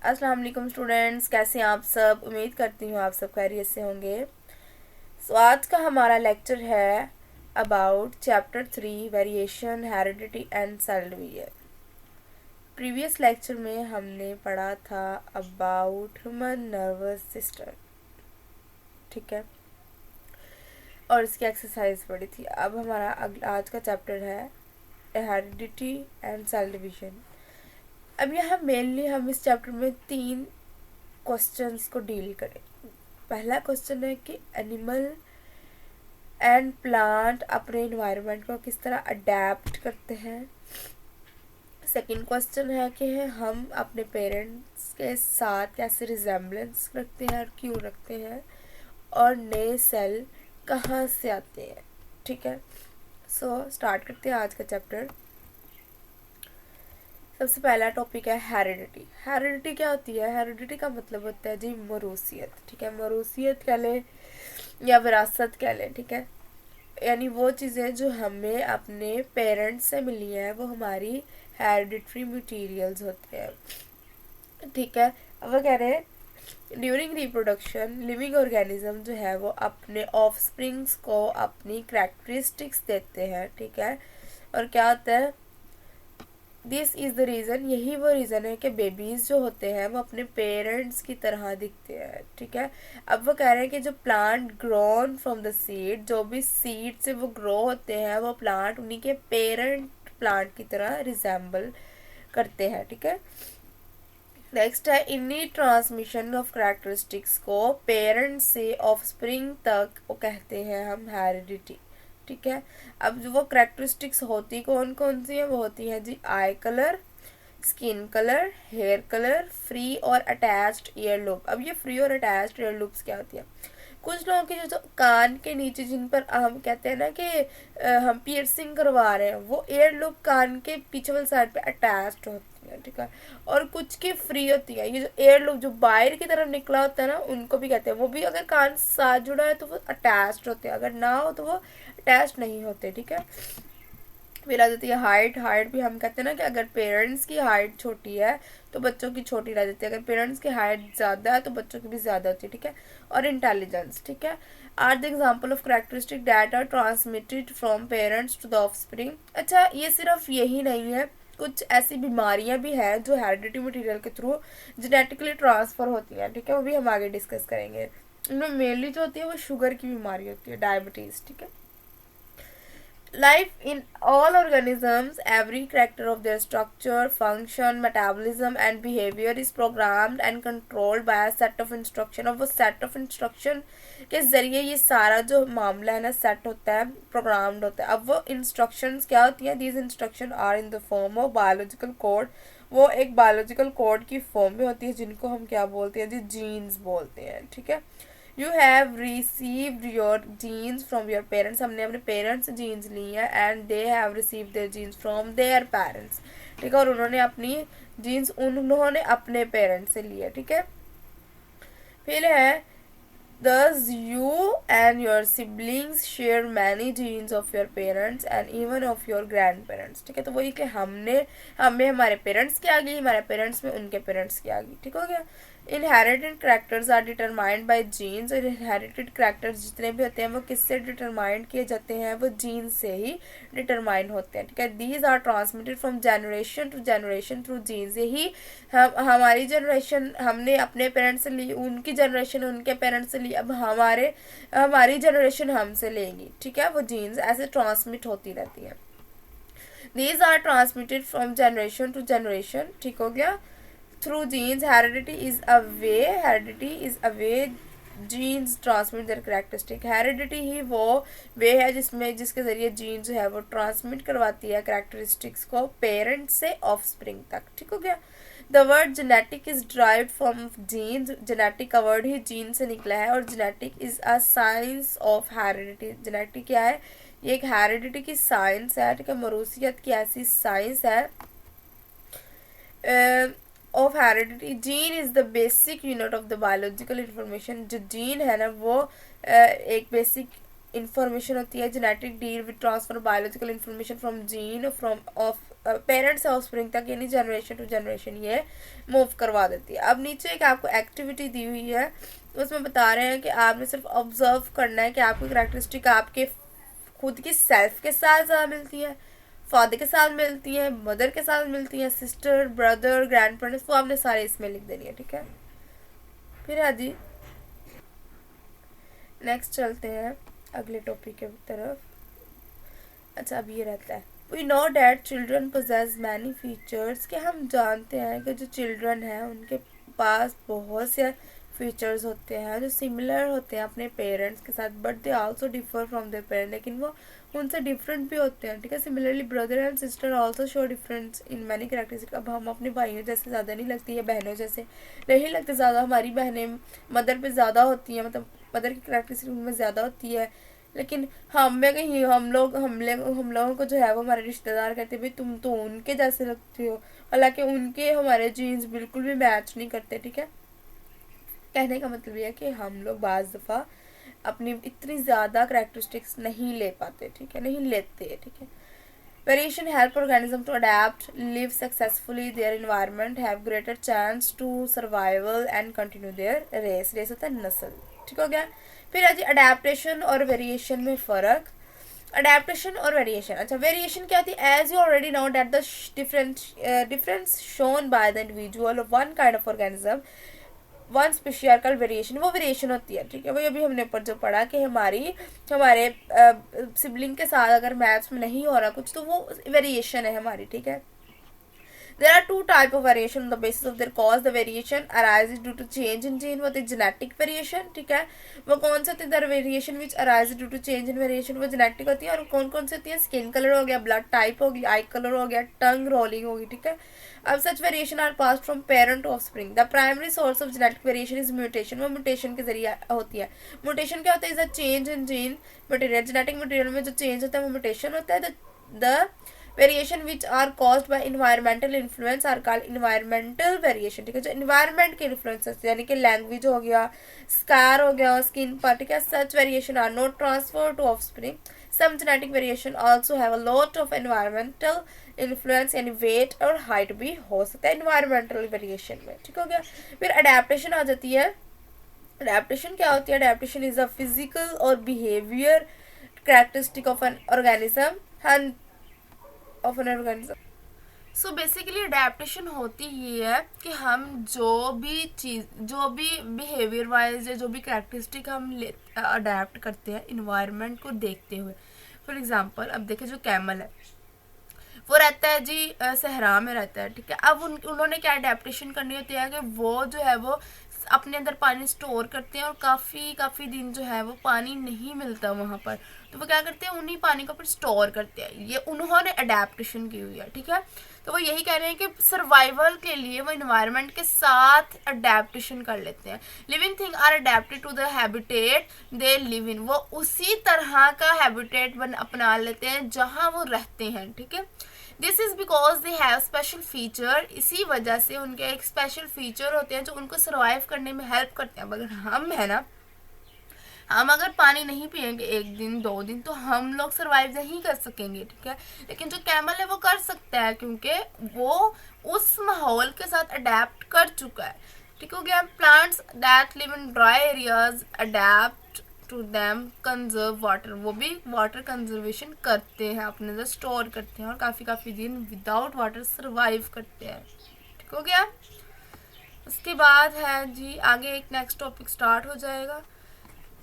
अस्सलाम वालेकुम स्टूडेंट्स, कैसे हैं आप सब। उम्मीद करती हूँ आप सब खैरियत से होंगे। आज का हमारा लेक्चर है about chapter 3 variation heredity and cell division. Previous lecture में हमने पढ़ा था अबाउट ह्यूमन नर्वस सिस्टम, ठीक है, और इसकी एक्सरसाइज पढ़ी थी। अब हमारा आज का चैप्टर है हेरिडिटी एंड सेल डिवीजन। अब यहाँ मेनली हम इस चैप्टर में 3 क्वेश्चंस को डील करें। पहला क्वेश्चन है कि एनिमल एंड प्लांट अपने इन्वायरमेंट को किस तरह अडेप्ट करते हैं। सेकंड क्वेश्चन है कि हम अपने पेरेंट्स के साथ कैसे रिजेम्बलेंस रखते हैं और क्यों रखते हैं, और नए सेल कहाँ से आते हैं। ठीक है, सो स्टार्ट करते हैं आज का चैप्टर। सबसे पहला टॉपिक है हेरिडिटी। हेरिडिटी क्या होती है? हेरिडिटी का मतलब होता है जी मौरूसियत। ठीक है, मौरूसियत कह लें या विरासत कह लें, ठीक है, यानी वो चीज़ें जो हमें अपने पेरेंट्स से मिली हैं वो हमारी हेरिडिटरी मटीरियल्स होते हैं। ठीक है, अब वो कह रहे हैं ड्यूरिंग रिप्रोडक्शन लिविंग ऑर्गेनिज्म जो है वो अपने ऑफस्प्रिंग्स को अपनी कैरेक्टरिस्टिक्स देते हैं। ठीक है, और क्या होता है, दिस इज़ द रीज़न, यही वो रीज़न है कि बेबीज़ जो होते हैं वो अपने पेरेंट्स की तरह दिखते हैं। ठीक है, अब वो कह रहे हैं कि जो plant grown from the seed, जो भी सीड से वो ग्रो होते हैं वो प्लांट उन्हीं के पेरेंट प्लांट की तरह रिजेंबल करते हैं। ठीक है, नेक्स्ट है इन्हीं ट्रांसमिशन ऑफ कैरेक्टरिस्टिक्स को पेरेंट्स से ऑफस्प्रिंग तक वो कहते हैं हम हेरिडिटी। ठीक है, अब जो वो कैरेक्टरिस्टिक्स होती कौन कौन सी है, वो होती है जी eye colour, skin colour, hair colour, free और अटैच्ड ईयर लूप। अब ये फ्री और अटैच्ड ईयर लूप्स क्या होती है? कुछ लोगों के जो कान के नीचे जिन पर हम कहते हैं ना कि हम पियर्सिंग करवा रहे हैं, वो ईयर लूप कान के पीछे वाली साइड पे अटैच्ड होती है। ठीक है, और कुछ की फ्री होती है। ये जो एयर लूप जो बाहर की तरफ निकला होता है ना, उनको भी कहते हैं, वो भी अगर कान साथ जुड़ा है तो वो अटैच्ड होते हैं, अगर ना हो तो वो अटैच नहीं होते। ठीक है, फिर आ जाती है हाइट। हाइट भी हम कहते हैं ना कि अगर पेरेंट्स की हाइट छोटी है तो बच्चों की छोटी रह जाती है, अगर पेरेंट्स की हाइट ज़्यादा है तो बच्चों की भी ज़्यादा होती है। ठीक है, और इंटेलिजेंस। ठीक है, are the example of characteristic that are transmitted from parents to the offspring. अच्छा, ये सिर्फ यही नहीं है, कुछ ऐसी बीमारियां भी हैं जो हेरिडिटी मटेरियल के थ्रू जेनेटिकली ट्रांसफर होती हैं। ठीक है, वो भी हम आगे डिस्कस करेंगे। इनमें मेनली जो होती है वो शुगर की बीमारी होती है, डायबिटीज़। ठीक है, life in all organisms, every character of their structure, function, metabolism and behavior is programmed and controlled by a set of instruction। और वो set of instruction के ज़रिए ये सारा जो मामला है ना सेट होता है, प्रोग्राम्ड होता है। अब वो instructions क्या होती हैं? These instructions are in the form of biological code। वो एक बायोलॉजिकल कोड की फॉर्म में होती है जिनको हम क्या बोलते हैं जी? जीन्स बोलते हैं। ठीक है, you have received your genes from your parents, हमने अपने पेरेंट्स से जीन्स ली है, and they have received their genes from their parents. ठीक है, और उन्होंने अपनी जीन्स उन्होंने अपने पेरेंट्स से ली है। ठीक है, फिर है thus you and your siblings share many genes of your parents and even of your grandparents। ठीक है, तो वही कि हमें हमारे पेरेंट्स की आ गई, हमारे पेरेंट्स में उनके पेरेंट्स की आ गई। ठीक हो गया। Inherited characters are determined by genes, और इनहेरिटेड कैरेक्टर्स जितने भी होते हैं वो किससे डिटरमाइंड किए जाते हैं? वो जीन से ही डिटरमाइंड होते हैं। ठीक है, these are transmitted from generation to generation through genes. यही हमारी जनरेशन हमने अपने पेरेंट्स से ली, उनकी जनरेशन उनके पेरेंट्स से ली, अब हमारी जनरेशन हमसे लेगी। ठीक है, वो जीन्स ऐसे ट्रांसमिट होती रहती है। These are transmitted from generation to generation. ठीक हो गया, through genes. Heredity is a way genes transmit their characteristic. Heredity ही वो वे है जिसके जरिए जीन जो है वो ट्रांसमिट करवाती है कैरेक्टरिस्टिक्स को पेरेंट से ऑफस्प्रिंग तक। ठीक हो गया। The word genetic is derived from genes, genetic का वर्ड ही जीन से निकला है, और genetic is a science of heredity. Genetic क्या है? ये एक हेरिडिटी की साइंस है। ठीक है, मौरूसियत की ऐसी साइंस है of heredity. Gene is the basic unit of the biological information. जो जीन है ना वो एक बेसिक इंफॉर्मेशन होती है। Genetic deal with transfer biological information from gene from of parents से ऑफस्प्रिंग तक, यानी जनरेशन टू जनरेशन ये मूव करवा देती है। अब नीचे एक आपको एक्टिविटी दी हुई है, उसमें बता रहे हैं कि आपने सिर्फ ऑब्जर्व करना है कि आपकी करैक्टरिस्टिक आपके खुद की सेल्फ के साथ ज़्यादा मिलती है, फादर के साथ मिलती है, मदर के साथ मिलती है, सिस्टर, ब्रदर, ग्रैंड पेरेंट्स, वो आपने सारे इसमें लिख देनी है, ठीक है। फिर है जी नेक्स्ट चलते हैं अगले टॉपिक की तरफ। अच्छा, अब ये रहता है we know that children possess many features, कि हम जानते हैं कि जो चिल्ड्रन हैं उनके पास बहुत से फीचर्स होते हैं जो सिमिलर होते हैं अपने पेरेंट्स के साथ, but they also differ from there parent, लेकिन वो उनसे डिफरेंट भी होते हैं, ठीक है। Similarly brother and sister also show difference in many characteristic. अब हम अपने भाइयों जैसे ज़्यादा नहीं लगती है, बहनों जैसे नहीं लगते ज़्यादा, हमारी बहनें मदर पे ज़्यादा होती हैं, मतलब मदर की कैरेक्टरिस्टिक उनमें ज़्यादा होती है, लेकिन हम में कहीं हम लोगों को जो है वो हमारे रिश्तेदार कहते हैं भाई तुम तो उनके जैसे लगते हो, हालांकि उनके हमारे जीन्स बिल्कुल भी मैच नहीं करते, ठीक है। कहने का मतलब ये है कि हम लोग बाज़ दफ़ा अपनी इतनी ज़्यादा करैक्टरिस्टिक्स नहीं ले पाते, ठीक है, नहीं लेते, ठीक है। Variation help organism to adapt, live successfully their environment, have greater chance to survival and continue their race. Race होता है नस्ल, ठीक हो गया। फिर आज अडेप्टेशन और वेरिएशन में फ़र्क। अडेप्टेशन और वेरिएशन, अच्छा वेरिएशन क्या थी, as you already know that the difference shown by the individual of one kind of organism one species are called variation, वो वेरिएशन होती है, ठीक है। वही अभी हमने ऊपर जो पढ़ा कि हमारे सिबलिंग के साथ अगर मैथ्स में नहीं हो रहा कुछ तो वो वेरिएशन है हमारी, ठीक है। There are two type of variation on the basis of their cause. The variation arises due to change in gene, वो तो genetic variation, ठीक है। वो कौन से होती है, the variation which arises due to change in variation, वो genetic होती है। और कौन कौन से होती है, skin color हो गया, blood type हो गया, eye color हो गया, tongue rolling होगी, ठीक है। अब such variation are passed from parent to offspring. The primary source of genetic variation is mutation, वो mutation के जरिए होती है। mutation क्या होता है, is a change in gene material, genetic material में जो change होता है वो mutation होता है। the variation which are caused by environmental influence are called environmental variation, ठीक है। जो इन्वायरमेंट के इन्फ्लुएंसेस यानी कि लैंग्वेज हो गया, स्कार हो गया, स्किन पर, ठीक है। Such variation are not transfer to offspring. Some genetic variation also have a lot of environmental influence, यानी वेट और हाइट भी हो सकता है इन्वायरमेंटल वेरिएशन में, ठीक हो गया। फिर अडेप्टेशन आ जाती है। अडेप्टेशन क्या होती है, अडेप्टेशन इज अ फिजिकल और behaviour characteristic of an organism of an organism. So basically adaptation होती ही है कि हम जो भी बिहेवियर वाइज या जो भी कैरेक्टरिस्टिक हम अडेप्ट करते हैं इन्वायरमेंट को देखते हुए। फॉर एग्जांपल अब देखिए जो कैमल है वो रहता है जी सहरा में रहता है, ठीक है। अब उन्होंने क्या अडेप्टेशन करनी होती है कि वो जो है वो अपने अंदर पानी स्टोर करते हैं और काफ़ी दिन जो है वो पानी नहीं मिलता वहाँ पर, तो वो क्या करते हैं उन्हीं पानी को फिर स्टोर करते हैं। ये उन्होंने अडेप्टेशन की हुई है, ठीक है। तो वो यही कह रहे हैं कि सर्वाइवल के लिए वो इन्वायरमेंट के साथ अडेप्टेशन कर लेते हैं। Living thing are adapted to the habitat they live in, वो उसी तरह का हैबिटेट अपना लेते हैं जहाँ वो रहते हैं, ठीक है। This is because they have special feature, इसी वजह से उनके एक स्पेशल फीचर होते हैं जो उनको सर्वाइव करने में हेल्प करते हैं। अगर हम है ना, हम अगर पानी नहीं पियेंगे 1 दिन 2 दिन तो हम लोग सर्वाइव नहीं कर सकेंगे, ठीक है। लेकिन जो कैमल है वो कर सकता है क्योंकि वो उस माहौल के साथ अडेप्ट कर चुका है, ठीक हो गया। Plants that live in dry areas adapt to them conserve water, वो भी वाटर कंजर्वेशन करते हैं, अपने अंदर स्टोर करते हैं और काफ़ी दिन विदाउट वाटर सर्वाइव करते हैं, ठीक हो गया। उसके बाद है जी आगे एक नेक्स्ट टॉपिक स्टार्ट हो जाएगा।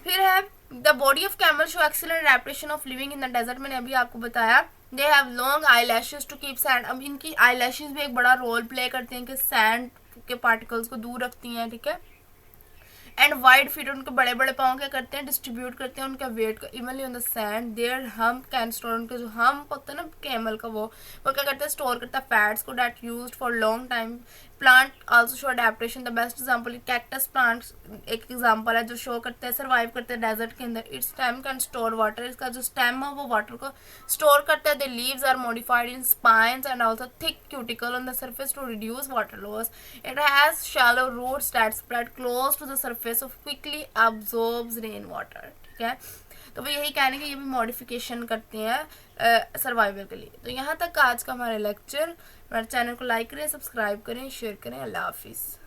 फिर है the body of camel show excellent adaptation of living in the desert, मैंने अभी आपको बताया। They have long eyelashes to keep sand, अब इनकी आई लैशेज भी एक बड़ा रोल प्ले करते हैं कि सैंड के पार्टिकल्स को दूर रखती हैं, ठीक है। एंड वाइड फीट, उनके बड़े बड़े पाँव क्या करते हैं डिस्ट्रीब्यूट करते हैं उनका वेट को evenly on the sand. Their hump can store, उनके जो हम होता है ना कैमल का वो क्या करते हैं स्टोर करता है फैट्स को that used for long time. Plant also show adaptation, the best example cactus plants एक एग्जांपल है जो शो करते हैं सर्वाइव करते हैं डेजर्ट के अंदर। It's stem can store water, इसका जो स्टेम है वो वाटर को स्टोर करता है। The leaves are modified in spines and also thick cuticle on the surface to reduce water loss. It has shallow roots that spread close to the surface of quickly absorbs rainwater, ठीक है। तो वो यही कहने कि ये भी modification करते हैं सर्वाइवल के लिए। तो यहाँ तक आज का हमारा लेक्चर। हमारे चैनल को लाइक करें, सब्सक्राइब करें, शेयर करें। अल्लाह हाफिज़।